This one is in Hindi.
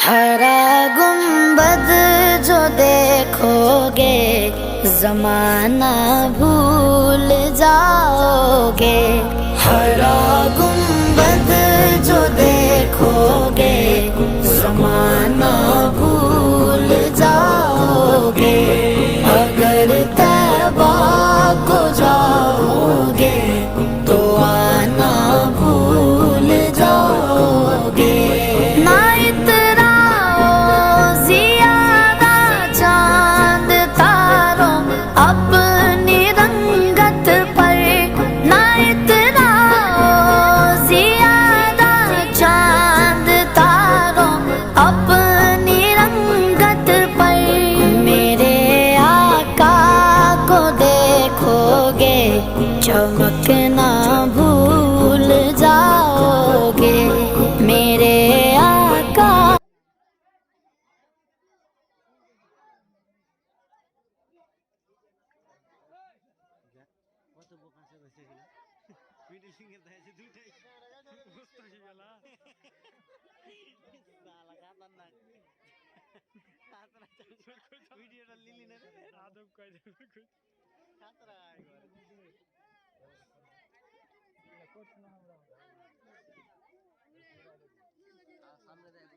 हरा गुंबद जो देखोगे जमाना भूल जाओगे। हरा गुंबद जो देखोगे जमाना भूल जाओगे। अगर तैबा को जाओगे तो आना भूल जाओगे। ना इतराओ ज़ियादा चांद तारों अपनी रंगत पर। ना इतराओ ज़ियादा चांद तारों अपनी रंगत पर। मेरे आका को देखोगे चमकना भूल जाओगे। मेरे आका কত বোকা সে বসেছিল মিডিল ফিঙ্গার দেখাচ্ছে দুইটাই বুঝতে গেল সালা খাতারনাক খাতরা ভিডিওটা লিলি না রে আদব কই দে খাতরা একবার করছ না আমরা সামনে দেখ